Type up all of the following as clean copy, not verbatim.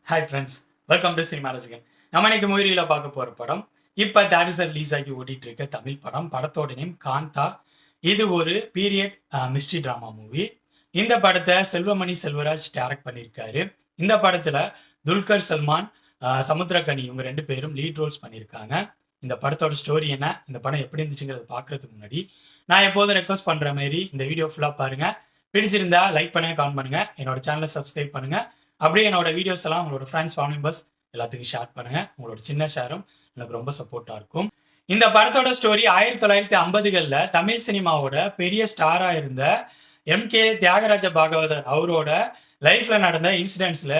Hi friends, welcome to cinema ரசிகன். நம்ம இன்னைக்கு மூவியில் பார்க்க போகிற படம் இப்போ தேட்டர்ஸில் ரிலீஸ் ஆகி ஓடிட்டு இருக்க தமிழ் படம். படத்தோட நேம் காந்தா. இது ஒரு பீரியட் மிஸ்ட்ரி ட்ராமா மூவி. இந்த படத்தை செல்வமணி செல்வராஜ் டைரக்ட் பண்ணியிருக்காரு. இந்த படத்தில் துல்கர் சல்மான், சமுத்திரகனி இவங்க 2 பேரும் லீட் ரோல்ஸ் பண்ணியிருக்காங்க. இந்த படத்தோட ஸ்டோரி என்ன, இந்த படம் எப்படி இருந்துச்சுங்கிறத பார்க்கறதுக்கு முன்னாடி நான் எப்போதும் ரெக்வஸ்ட் பண்ணுற மாதிரி இந்த வீடியோ ஃபுல்லாக பாருங்கள். பிடிச்சிருந்தா லைக் பண்ணுங்கள், கமெண்ட் பண்ணுங்கள், என்னோட சேனலை சப்ஸ்கிரைப் பண்ணுங்கள். அப்படியே என்னோட வீடியோஸ் எல்லாம் உங்களோட ஃப்ரெண்ட்ஸ், ஃபேமிலி மெம்பர்ஸ் எல்லாத்துக்கும் ஷேர் பண்ணுங்க. உங்களோட சின்ன ஷேரும் எனக்கு ரொம்ப சப்போர்ட்டா இருக்கும். இந்த படத்தோட ஸ்டோரி 1950களில் தமிழ் சினிமாவோட பெரிய ஸ்டாரா இருந்த எம்.கே. தியாகராஜ பாகவதர் அவரோட லைஃப்ல நடந்த இன்சிடென்ட்ஸ்ல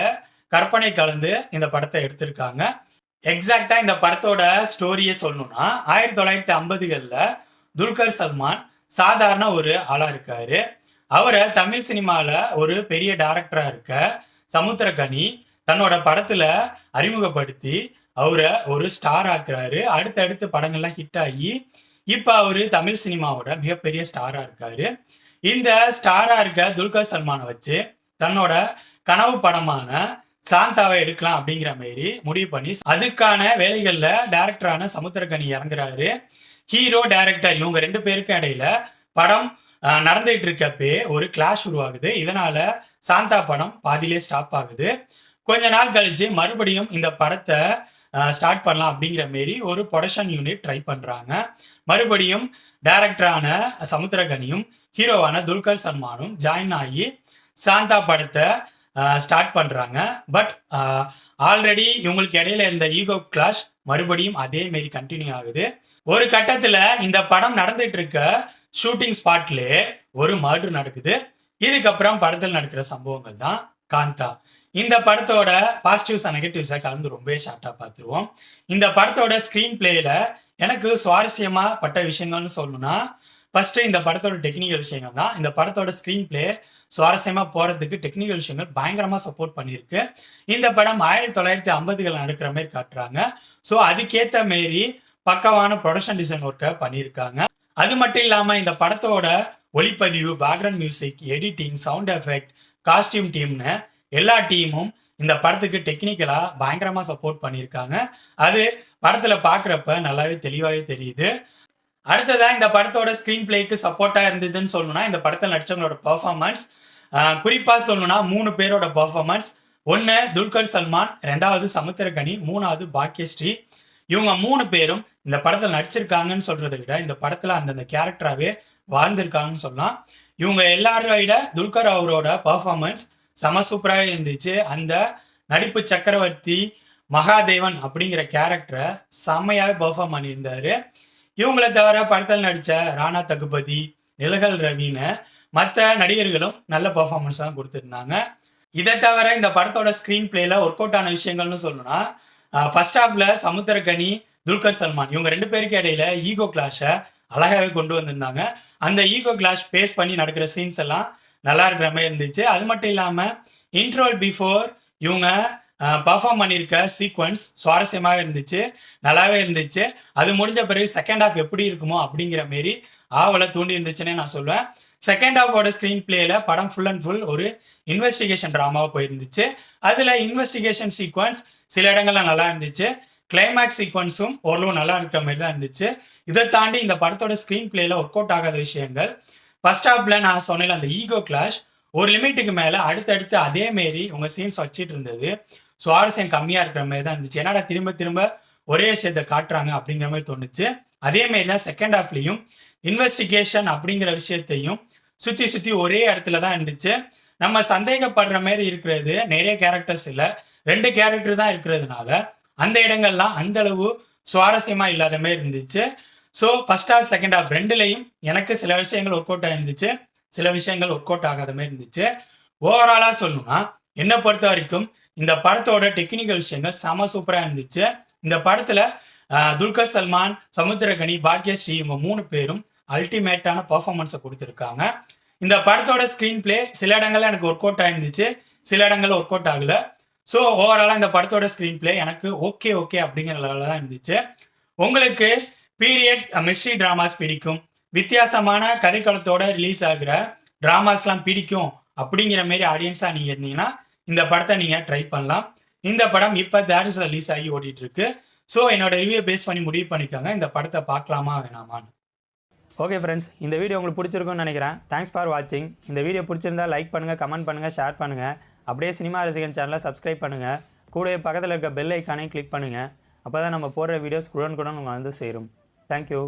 கற்பனை கலந்து இந்த படத்தை எடுத்திருக்காங்க. எக்ஸாக்டா இந்த படத்தோட ஸ்டோரியை சொல்லணும்னா 1950களில் துல்கர் சல்மான் சாதாரண ஒரு ஆளா இருக்காரு. அவரை தமிழ் சினிமாவில் ஒரு பெரிய டைரக்டரா இருக்க சமுத்திரகனி தன்னோட படத்துல அறிமுகப்படுத்தி அவரை ஒரு ஸ்டார் ஆக்குறாரு. அடுத்தடுத்து படங்கள்லாம் ஹிட் ஆகி இப்ப அவரு தமிழ் சினிமாவோட மிகப்பெரிய ஸ்டாரா இருக்காரு. இந்த ஸ்டாரா இருக்க துல்கர் சல்மானை வச்சு தன்னோட கனவு படமான சாந்தாவை எடுக்கலாம் அப்படிங்கிற மாதிரி முடிவு பண்ணி அதுக்கான வேலைகள்ல டைரக்டரான சமுத்திரகனி இறங்குறாரு. ஹீரோ டைரக்டர் இவங்க 2 பேருக்கும் இடையில படம் நடந்துட்டு இருக்கப்பே ஒரு கிளாஷ் உருவாகுது. இதனால சாந்தா படம் பாதியிலே ஸ்டாப் ஆகுது. கொஞ்ச நாள் கழிச்சு மறுபடியும் இந்த படத்தை ஸ்டார்ட் பண்ணலாம் அப்படிங்கிற மாரி ஒரு ப்ரொடக்ஷன் யூனிட் ட்ரை பண்றாங்க. மறுபடியும் டைரக்டரான சமுத்திரகனியும் ஹீரோவான துல்கர் சல்மானும் ஜாயின் ஆகி சாந்தா படத்தை ஸ்டார்ட் பண்றாங்க. பட் ஆல்ரெடி இவங்களுக்கு இடையில இருந்த ஈகோ கிளாஷ் மறுபடியும் அதே மாரி கண்டினியூ ஆகுது. ஒரு கட்டத்துல இந்த படம் நடந்துட்டு இருக்க ஷூட்டிங் ஸ்பாட்ல ஒரு மர்டர் நடக்குது. இதுக்கப்புறம் படத்தில் நடக்கிற சம்பவங்கள் தான் காந்தா. இந்த படத்தோட பாசிட்டிவ்ஸ் அண்ட் நெகட்டிவ்ஸை கலந்து ரொம்ப ஷார்ட்டா பார்த்துருவோம். இந்த படத்தோட ஸ்கிரீன் பிளேல எனக்கு சுவாரஸ்யமா பட்ட விஷயங்கள்னு சொல்லணும்னா ஃபர்ஸ்ட் இந்த படத்தோட டெக்னிக்கல் விஷயங்கள் தான். இந்த படத்தோட ஸ்கிரீன் பிளே சுவாரஸ்யமா போறதுக்கு டெக்னிக்கல் விஷயங்கள் பயங்கரமா சப்போர்ட் பண்ணியிருக்கு. இந்த படம் 1950கள் நடக்கிற மாதிரி காட்டுறாங்க. ஸோ அதுக்கேற்ற மாரி பக்கவான ப்ரொடக்ஷன் டிசைன் ஒர்க்கை பண்ணியிருக்காங்க. அது மட்டும் இல்லாம இந்த படத்தோட ஒளிப்பதிவு, background music, editing, sound effect, costume டீம்னு எல்லா டீமும் இந்த படத்துக்கு டெக்னிக்கலா பயங்கரமா சப்போர்ட் பண்ணியிருக்காங்க. அது படத்துல பாக்குறப்ப நல்லாவே தெளிவாவே தெரியுது. அடுத்ததா இந்த படத்தோட ஸ்கிரீன் பிளேக்கு சப்போர்ட்டா இருந்ததுன்னு சொல்லணும்னா இந்த படத்தில் நடிச்சவங்களோட பெர்ஃபார்மன்ஸ். குறிப்பா சொல்லணும்னா 3 பேரோட பெர்ஃபார்மன்ஸ். 1 துல்கர் சல்மான், 2வது சமுத்திரகனி, 3வது பாக்யஸ்ரீ. இவங்க 3 பேரும் இந்த படத்தில் நடிச்சிருக்காங்கன்னு சொல்றதை விட இந்த படத்துல அந்தந்த கேரக்டராகவே வாழ்ந்திருக்காங்கன்னு சொல்லலாம். இவங்க எல்லாரை விட துல்கர் அவரோட பர்ஃபார்மன்ஸ் செம சூப்பராகவே இருந்துச்சு. அந்த நடிப்பு சக்கரவர்த்தி மகாதேவன் அப்படிங்கிற கேரக்டரை செம்மையாவே பர்ஃபார்ம் பண்ணியிருந்தாரு. இவங்களை தவிர படத்தில் நடித்த ராணா தகுபதி, நிலகல் ரவின்னு மற்ற நடிகர்களும் நல்ல பர்ஃபார்மன்ஸ் தான் கொடுத்துருந்தாங்க. இதை தவிர இந்த படத்தோட ஸ்கிரீன் பிளேல ஒர்க் அவுட் ஆன விஷயங்கள்னு சொல்லணும்னா ஃபர்ஸ்ட் ஹாஃப்ல சமுத்திரகனி, துல்கர் சல்மான் இவங்க 2 பேருக்கு இடையில ஈகோ கிளாஷை அழகாவே கொண்டு வந்திருந்தாங்க. அந்த ஈகோ கிளாஷ் பேஸ் பண்ணி நடக்கிற சீன்ஸ் எல்லாம் நல்லா இருக்கிற மாதிரி இருந்துச்சு. அது மட்டும் இல்லாம இன்ட்ரோல் பிஃபோர் இவங்க பர்ஃபார்ம் பண்ணியிருக்க சீக்வன்ஸ் சுவாரஸ்யமாக இருந்துச்சு, நல்லாவே இருந்துச்சு. அது முடிஞ்ச பிறகு செகண்ட் ஹாஃப் எப்படி இருக்குமோ அப்படிங்கிற மாரி ஆவலை தூண்டி இருந்துச்சுன்னே நான் சொல்லுவேன். செகண்ட் ஹாஃபோட ஸ்கிரீன் பிளேல படம் ஃபுல் அண்ட் ஃபுல் ஒரு இன்வெஸ்டிகேஷன் ட்ராமாவாக போயிருந்துச்சு. அதுல இன்வெஸ்டிகேஷன் சீக்வன்ஸ் சில இடங்கள்ல நல்லா இருந்துச்சு. கிளைமேக்ஸ் சீக்வன்ஸும் ஓரளவு நல்லா இருக்கிற மாதிரி தான் இருந்துச்சு. இதை தாண்டி இந்த படத்தோட ஸ்கிரீன் பிளேல ஒர்க் அவுட் ஆகாத விஷயங்கள், ஃபர்ஸ்ட் ஹாஃப்ல நான் சொன்னேன் அந்த ஈகோ கிளாஷ் ஒரு லிமிட்டுக்கு மேல அடுத்தடுத்து அதே மாரி உங்க சீன்ஸ் வச்சிட்டு இருந்தது சுவாரஸ்யம் கம்மியா இருக்கிற மாதிரி தான் இருந்துச்சு. என்னடா திரும்ப திரும்ப ஒரே விஷயத்தை காட்டுறாங்க அப்படிங்கிற மாதிரி தோணுச்சு. அதே மாதிரி தான் செகண்ட் ஹாஃப்லையும் இன்வெஸ்டிகேஷன் அப்படிங்கிற விஷயத்தையும் சுத்தி சுத்தி ஒரே இடத்துல தான் இருந்துச்சு. நம்ம சந்தேகப்படுற மாதிரி இருக்கிறது நிறைய கேரக்டர்ஸ் இல்லை, 2 கேரக்டர் தான் இருக்கிறதுனால அந்த இடங்கள்லாம் அந்த அளவு சுவாரஸ்யமா இல்லாத மாதிரி இருந்துச்சு. So first half second half 2லையும் எனக்கு சில விஷயங்கள் ஒர்க் அவுட் ஆயிருந்துச்சு, சில விஷயங்கள் ஒர்க் அவுட் ஆகாத மாதிரி இருந்துச்சு. ஓவராலா சொல்லணும்னா என்னை பொறுத்த வரைக்கும் இந்த படத்தோட டெக்னிக்கல் விஷயங்கள் செம சூப்பரா இருந்துச்சு. இந்த படத்துல துல்கர் சல்மான், சமுத்திரகனி, பாக்யஸ்ரீ இவங்க 3 பேரும் அல்டிமேட்டான பர்ஃபார்மன்ஸை கொடுத்துருக்காங்க. இந்த படத்தோட ஸ்கிரீன் பிளே சில இடங்கள்ல எனக்கு ஒர்க் அவுட் ஆயிருந்துச்சு, சில இடங்கள்ல ஒர்க் அவுட் ஆகல. ஸோ ஓவராலா இந்த படத்தோட ஸ்கிரீன் பிளே எனக்கு ஓகே அப்படிங்கிற லெவலில் தான் இருந்துச்சு. உங்களுக்கு பீரியட் மிஸ்ட்ரி டிராமாஸ் பிடிக்கும், வித்தியாசமான கதைக்களத்தோட ரிலீஸ் ஆகிற டிராமாஸ்லாம் பிடிக்கும் அப்படிங்கிற மாரி ஆடியன்ஸா நீங்க இருந்தீங்கன்னா இந்த படத்தை நீங்க ட்ரை பண்ணலாம். இந்த படம் இப்போ தேட்டர்ஸில் ரிலீஸ் ஆகி ஓடிட்டு இருக்கு. ஸோ என்னோட ரிவ்யூ பேஸ் பண்ணி முடிவு பண்ணிக்கோங்க இந்த படத்தை பார்க்கலாமா வேணாமான்னு. ஓகே ஃப்ரெண்ட்ஸ், இந்த வீடியோ உங்களுக்கு பிடிச்சிருக்கும்னு நினைக்கிறேன். தேங்க்ஸ் ஃபார் வாட்சிங். இந்த வீடியோ பிடிச்சிருந்தா லைக் பண்ணுங்கள், கமெண்ட் பண்ணுங்கள், ஷேர் பண்ணுங்கள். அப்படியே சினிமா ரசிகன் சேனலை சப்ஸ்கிரைப் பண்ணுங்கள். கூடவே பக்கத்தில் இருக்க பெல் ஐக்கானையும் கிளிக் பண்ணுங்கள். அப்போ தான் நம்ம போடுற வீடியோஸ் உடனுக்குடன் உங்களுக்கு வந்து சேரும். தேங்க்யூ.